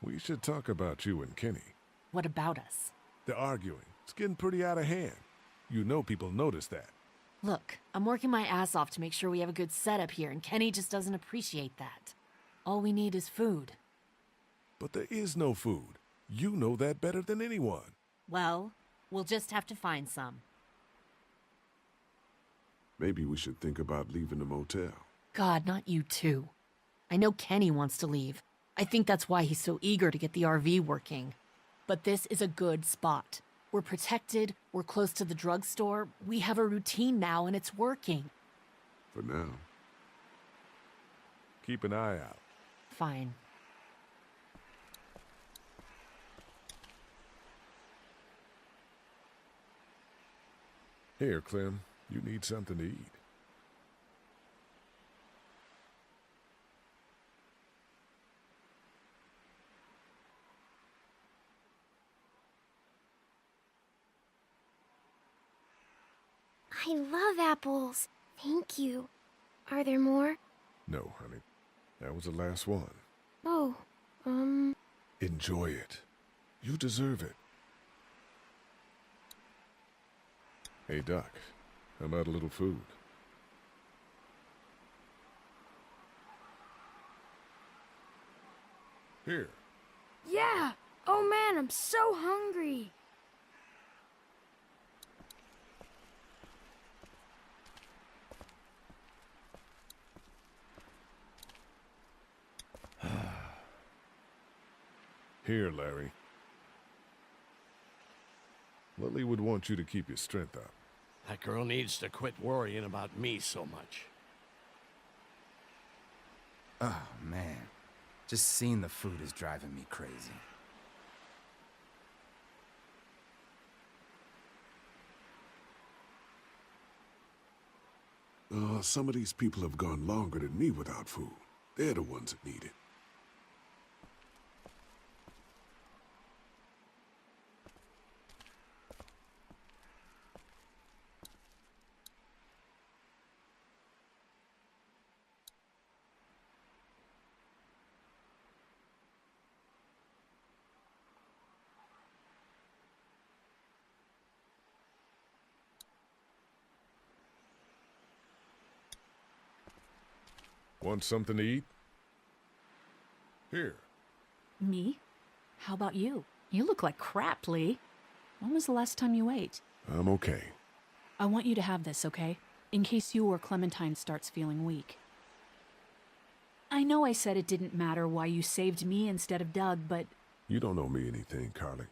We should talk about you and Kenny. What about us? The arguing. It's getting pretty out of hand. You know people notice that. Look, I'm working my ass off to make sure we have a good setup here, and Kenny just doesn't appreciate that. All we need is food. But there is no food. You know that better than anyone. Well, we'll just have to find some. Maybe we should think about leaving the motel. God, not you too. I know Kenny wants to leave. I think that's why he's so eager to get the RV working. But this is a good spot. We're protected, we're close to the drugstore, we have a routine now and it's working. For now. Keep an eye out. Fine. Here, Clem. You need something to eat. I love apples. Thank you. Are there more? No, honey. That was the last one. Oh, Enjoy it. You deserve it. Hey, Doc. How about a little food? Here. yeah. Oh man, I'm so hungry. Here, Larry. Lily would want you to keep your strength up. That girl needs to quit worrying about me so much. Oh, man. Just seeing the food is driving me crazy. Some of these people have gone longer than me without food. They're the ones that need it. Want something to eat? Here. Me? How about you? You look like crap, Lee. When was the last time you ate? I'm okay. I want you to have this, okay? In case you or Clementine starts feeling weak. I know I said it didn't matter why you saved me instead of Doug, but... You don't owe me anything, Carly.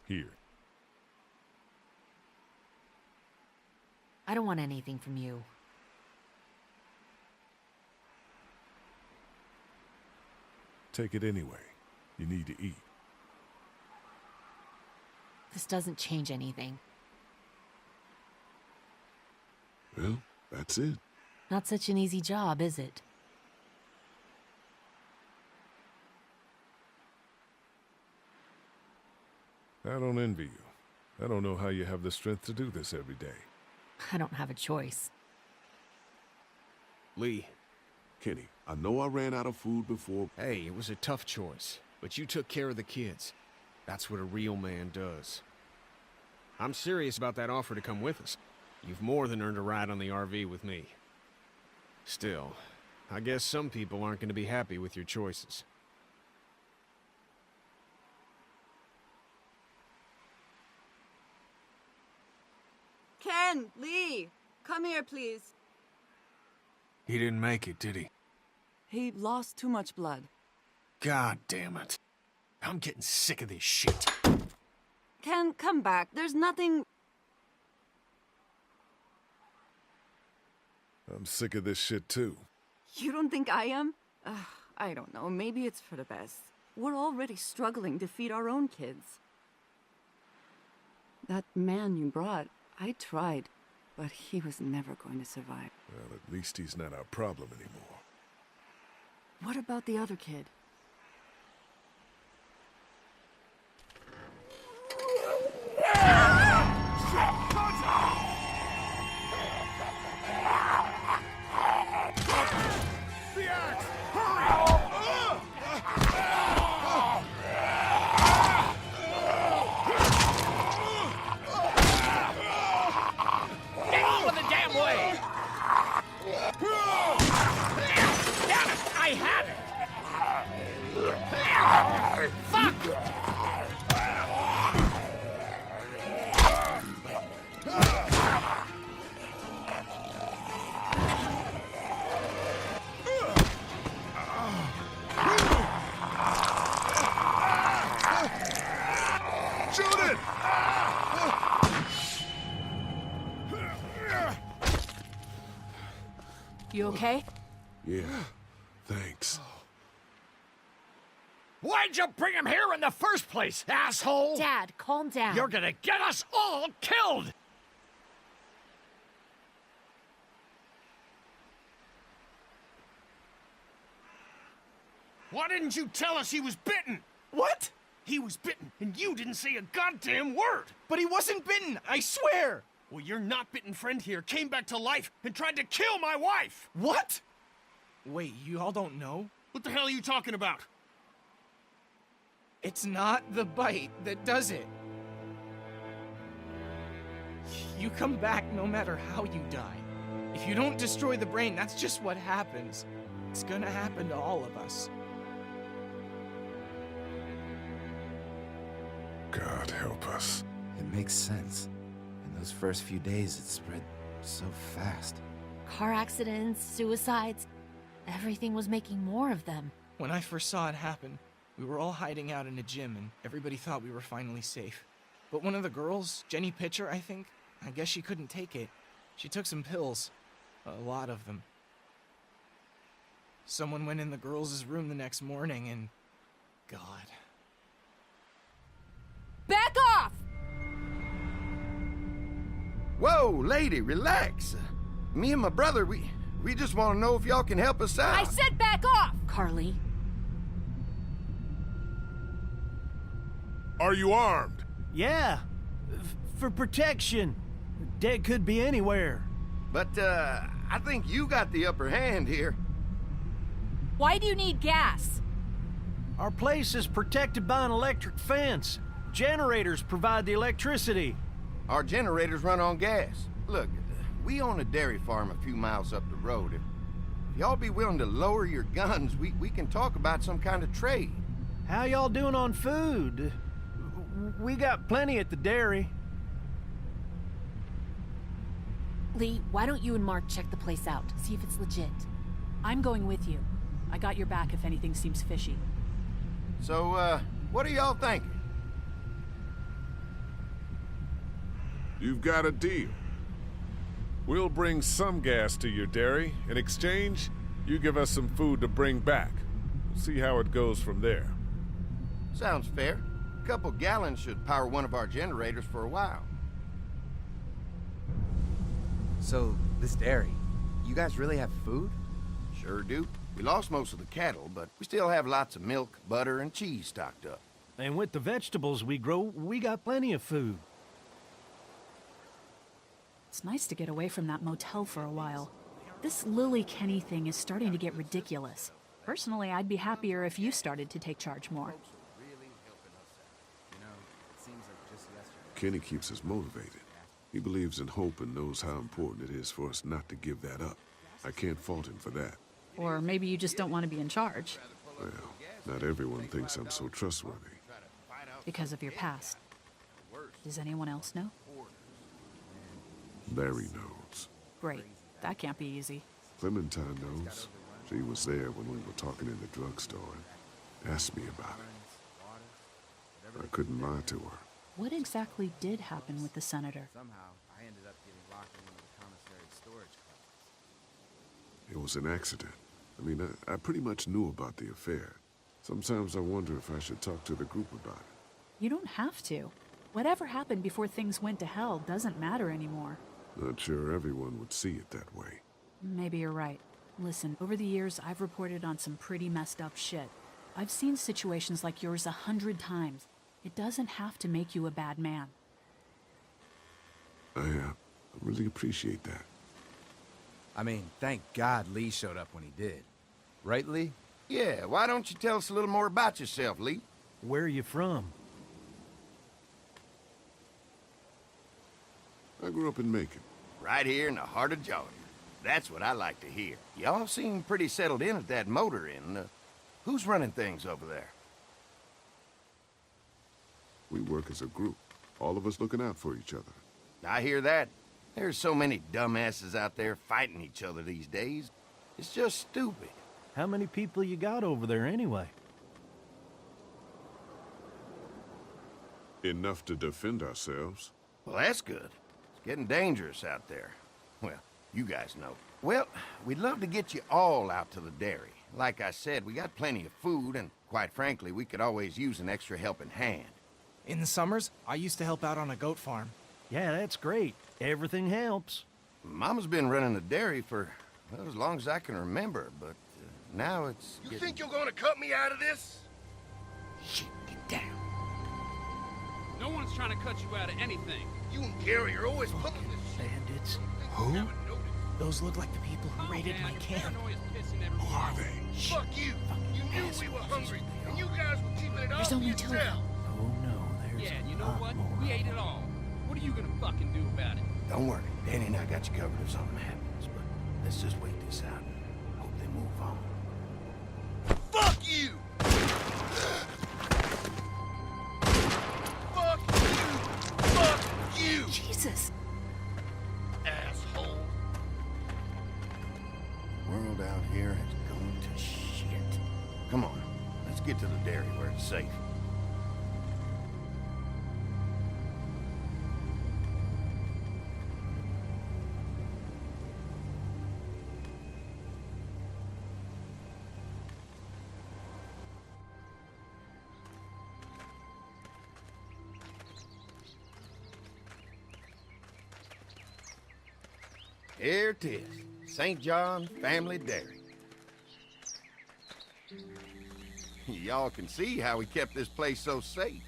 Here. I don't want anything from you. Take it anyway. You need to eat. This doesn't change anything. Well, that's it. Not such an easy job, is it? I don't envy you. I don't know how you have the strength to do this every day. I don't have a choice. Lee, Kenny, I know I ran out of food before. hey, it was a tough choice, but you took care of the kids. That's what a real man does. I'm serious about that offer to come with us. You've more than earned a ride on the RV with me. Still, I guess some people aren't going to be happy with your choices. Ken, Lee, come here, please. He didn't make it, did he? He lost too much blood. God damn it. I'm getting sick of this shit. Ken, come back. There's nothing... I'm sick of this shit too. You don't think I am? I don't know. Maybe it's for the best. We're already struggling to feed our own kids. That man you brought, I tried, but he was never going to survive. Well, at least he's not our problem anymore. What about the other kid? You okay? Yeah, thanks. Why'd you bring him here in the first place, asshole? Dad, calm down. You're gonna get us all killed! Why didn't you tell us he was bitten? What? He was bitten, and you didn't say a goddamn word! But he wasn't bitten, I swear! Well, your not-bitten friend here came back to life and tried to kill my wife! What? Wait, you all don't know? What the hell are you talking about? It's not the bite that does it. You come back no matter how you die. If you don't destroy the brain, that's just what happens. It's gonna happen to all of us. God help us. It makes sense. In those first few days, it spread so fast. Car accidents, suicides. Everything was making more of them. When I first saw it happen, we were all hiding out in a gym and everybody thought we were finally safe. But one of the girls, Jenny Pitcher, I think, I guess she couldn't take it. She took some pills. A lot of them. Someone went in the girls' room the next morning and... God. Back off! Whoa, lady, relax. Me and my brother, we just want to know if y'all can help us out. I said back off! Carly. Are you armed? Yeah, for protection. Dead could be anywhere. But, I think you got the upper hand here. Why do you need gas? Our place is protected by an electric fence. Generators provide the electricity. Our generators run on gas. Look, we own a dairy farm a few miles up the road. If y'all be willing to lower your guns, we can talk about some kind of trade. How y'all doing on food? We got plenty at the dairy. Lee, why don't you and Mark check the place out, see if it's legit? I'm going with you. I got your back if anything seems fishy. So, what are y'all thinking? You've got a deal. We'll bring some gas to your dairy. In exchange, you give us some food to bring back. We'll see how it goes from there. Sounds fair. A couple gallons should power one of our generators for a while. So, this dairy, you guys really have food? Sure do. We lost most of the cattle, but we still have lots of milk, butter, and cheese stocked up. And with the vegetables we grow, we got plenty of food. It's nice to get away from that motel for a while. This Lily Kenny thing is starting to get ridiculous. Personally, I'd be happier if you started to take charge more. Kenny keeps us motivated. He believes in hope and knows how important it is for us not to give that up. I can't fault him for that. Or maybe you just don't want to be in charge. Well, not everyone thinks I'm so trustworthy. Because of your past. Does anyone else know? Larry knows. Great. That can't be easy. Clementine knows. She was there when we were talking in the drugstore and asked me about it. I couldn't lie to her. What exactly did happen with the senator? Somehow, I ended up getting locked in one of the commissary's storage closets. It was an accident. I mean, I pretty much knew about the affair. Sometimes I wonder if I should talk to the group about it. You don't have to. Whatever happened before things went to hell doesn't matter anymore. Not sure everyone would see it that way. Maybe you're right. Listen, over the years, I've reported on some pretty messed up shit. I've seen situations like yours 100 times. It doesn't have to make you a bad man. I really appreciate that. I mean, thank God Lee showed up when he did. Right, Lee? Yeah, why don't you tell us a little more about yourself, Lee? Where are you from? I grew up in Macon. Right here in the heart of Georgia. That's what I like to hear. Y'all seem pretty settled in at that motor inn. Who's running things over there? We work as a group, all of us looking out for each other. I hear that. There's so many dumbasses out there fighting each other these days. It's just stupid. How many people you got over there anyway? Enough to defend ourselves. Well, that's good. It's getting dangerous out there. Well, you guys know. Well, we'd love to get you all out to the dairy. Like I said, we got plenty of food, and quite frankly, we could always use an extra helping hand. In the summers, I used to help out on a goat farm. Yeah, that's great. Everything helps. Mama's been running the dairy for, well, as long as I can remember, but now it's You think you're gonna cut me out of this? Shit, get down. No one's trying to cut you out of anything. You and Gary are always pulling this shit. Bandits. Who? Those look like the people who raided my camp. Who are they? Fuck you! You knew we were hungry, and you guys were keeping it all There's to only two yourself. Oh no, there's Yeah, and you a know lot what? more. We ate it all. What are you gonna fucking do about it? Don't worry, Danny and I got you covered if something happens, but let's just wait this out and hope they move on. Fuck you! Fuck you! Fuck you! Jesus. Asshole! The world out here is going to shit. Come on, let's get to the dairy where it's safe. Here it is, St. John Family Dairy. Y'all can see how we kept this place so safe.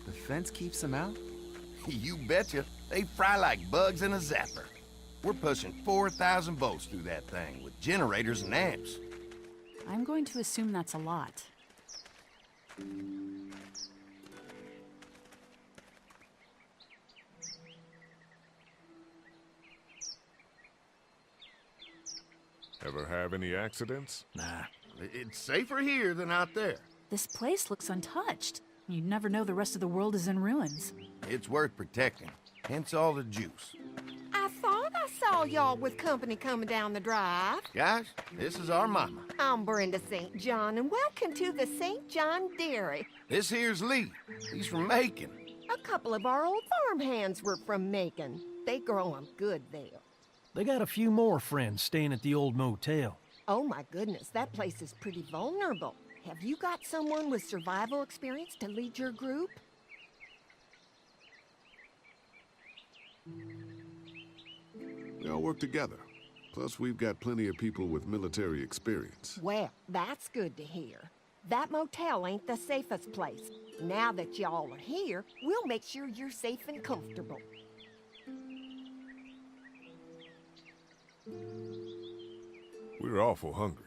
The fence keeps them out? You betcha. They fry like bugs in a zapper. We're pushing 4,000 volts through that thing with generators and amps. I'm going to assume that's a lot. Ever have any accidents? Nah. It's safer here than out there. This place looks untouched. You'd never know the rest of the world is in ruins. It's worth protecting, hence all the juice. I thought I saw y'all with company coming down the drive. Guys, this is our mama. I'm Brenda St. John, and welcome to the St. John Dairy. This here's Lee. He's from Macon. A couple of our old farmhands were from Macon. They grow 'em good there. They got a few more friends staying at the old motel. Oh my goodness, that place is pretty vulnerable. Have you got someone with survival experience to lead your group? We all work together. Plus, we've got plenty of people with military experience. Well, that's good to hear. That motel ain't the safest place. Now that y'all are here, we'll make sure you're safe and comfortable. We're awful hungry.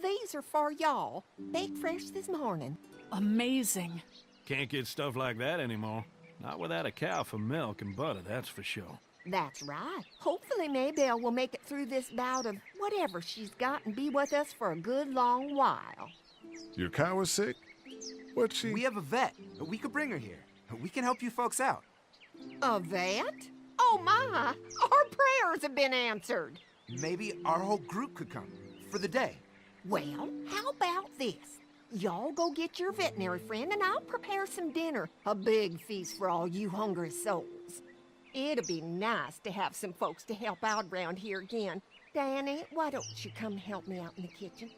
These are for y'all. Baked fresh this morning. Amazing. Can't get stuff like that anymore. Not without a cow for milk and butter, that's for sure. That's right. Hopefully Maybelle will make it through this bout of whatever she's got and be with us for a good long while. Your cow is sick? What's she? We have a vet. We could bring her here. We can help you folks out. A vet? Oh my! Our prayers have been answered. Maybe our whole group could come for the day. Well, how about this? Y'all go get your veterinary friend and I'll prepare some dinner. A big feast for all you hungry souls. It'll be nice to have some folks to help out around here again. Danny, why don't you come help me out in the kitchen?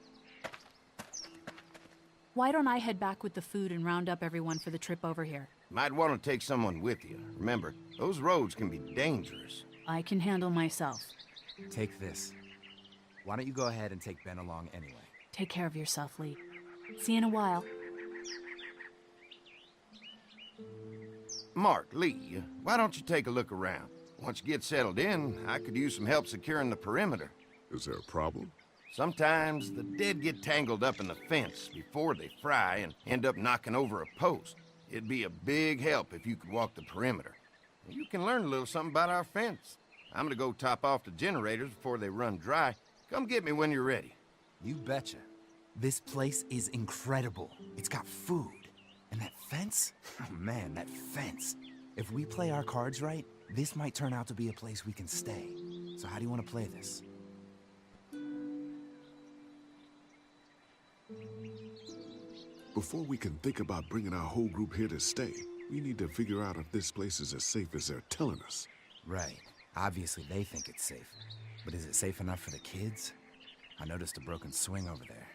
Why don't I head back with the food and round up everyone for the trip over here? Might want to take someone with you. Remember, those roads can be dangerous. I can handle myself. Take this. Why don't you go ahead and take Ben along anyway? Take care of yourself, Lee. See you in a while. Mark, Lee, why don't you take a look around? Once you get settled in, I could use some help securing the perimeter. Is there a problem? Sometimes the dead get tangled up in the fence before they fry and end up knocking over a post. It'd be a big help if you could walk the perimeter. You can learn a little something about our fence. I'm gonna go top off the generators before they run dry. Come get me when you're ready. You betcha. This place is incredible. It's got food. And that fence? Oh man, that fence. If we play our cards right, this might turn out to be a place we can stay. So how do you want to play this? Before we can think about bringing our whole group here to stay, we need to figure out if this place is as safe as they're telling us. Right. Obviously they think it's safe. But is it safe enough for the kids? I noticed a broken swing over there.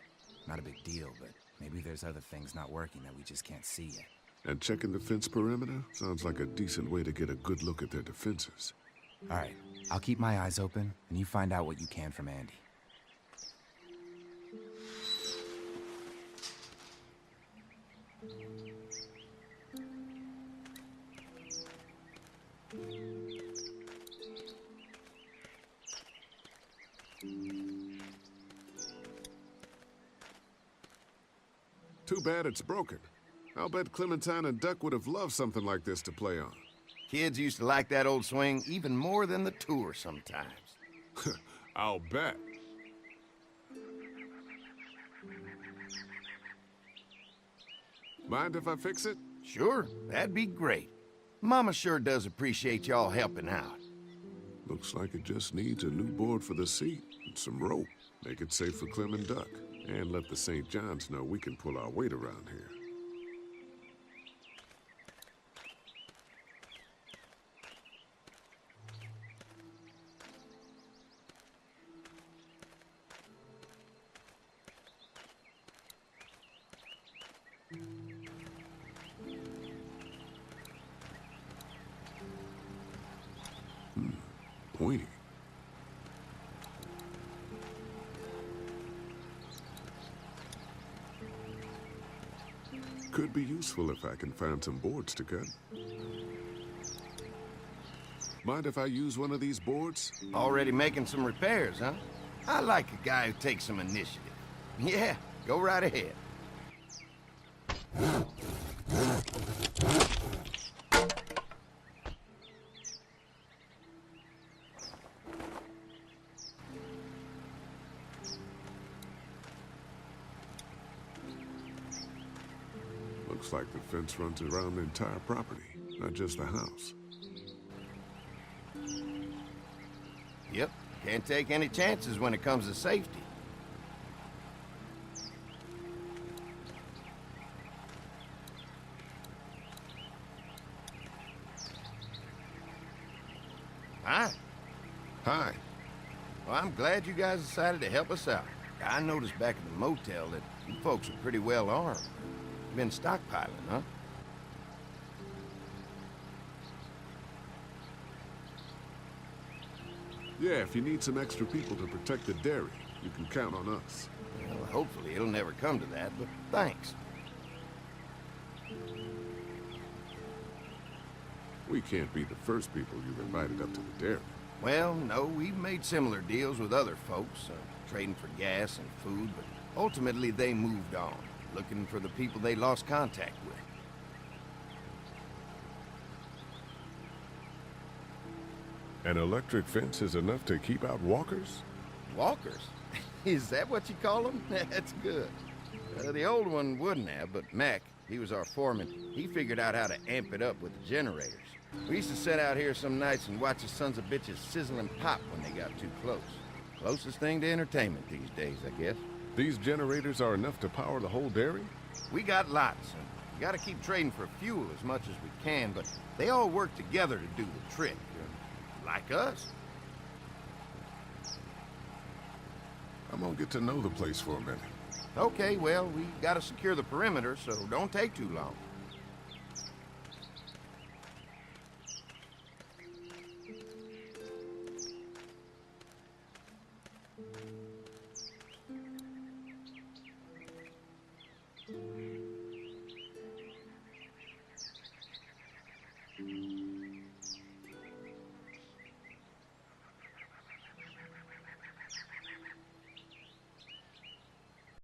Not a big deal, but maybe there's other things not working that we just can't see yet. And checking the fence perimeter sounds like a decent way to get a good look at their defenses. All right, I'll keep my eyes open, and you find out what you can from Andy. Too bad it's broken. I'll bet Clementine and Duck would have loved something like this to play on. Kids used to like that old swing even more than the tour sometimes. I'll bet. Mind if I fix it? Sure, that'd be great. Mama sure does appreciate y'all helping out. Looks like it just needs a new board for the seat and some rope. Make it safe for Clem and Duck. And let the St. John's know we can pull our weight around here. Pointy. Could be useful if I can find some boards to cut. Mind if I use one of these boards? Already making some repairs, huh? I like a guy who takes some initiative. Yeah, go right ahead. Looks like the fence runs around the entire property, not just the house. Yep, can't take any chances when it comes to safety. Hi. Hi. Well, I'm glad you guys decided to help us out. I noticed back at the motel that you folks are pretty well armed. You've been stockpiling, huh? Yeah, if you need some extra people to protect the dairy, you can count on us. Well, hopefully it'll never come to that, but thanks. We can't be the first people you've invited up to the dairy. Well, no, we've made similar deals with other folks, trading for gas and food, but ultimately they moved on, looking for the people they lost contact with. An electric fence is enough to keep out walkers? Walkers? Is that what you call them? That's good. The old one wouldn't have, but Mac, he was our foreman, he figured out how to amp it up with the generators. We used to sit out here some nights and watch the sons of bitches sizzle and pop when they got too close. Closest thing to entertainment these days, I guess. These generators are enough to power the whole dairy? We got lots, and we gotta keep trading for fuel as much as we can, but they all work together to do the trick. Like us. I'm gonna get to know the place for a minute. Okay, well, we gotta secure the perimeter, so don't take too long.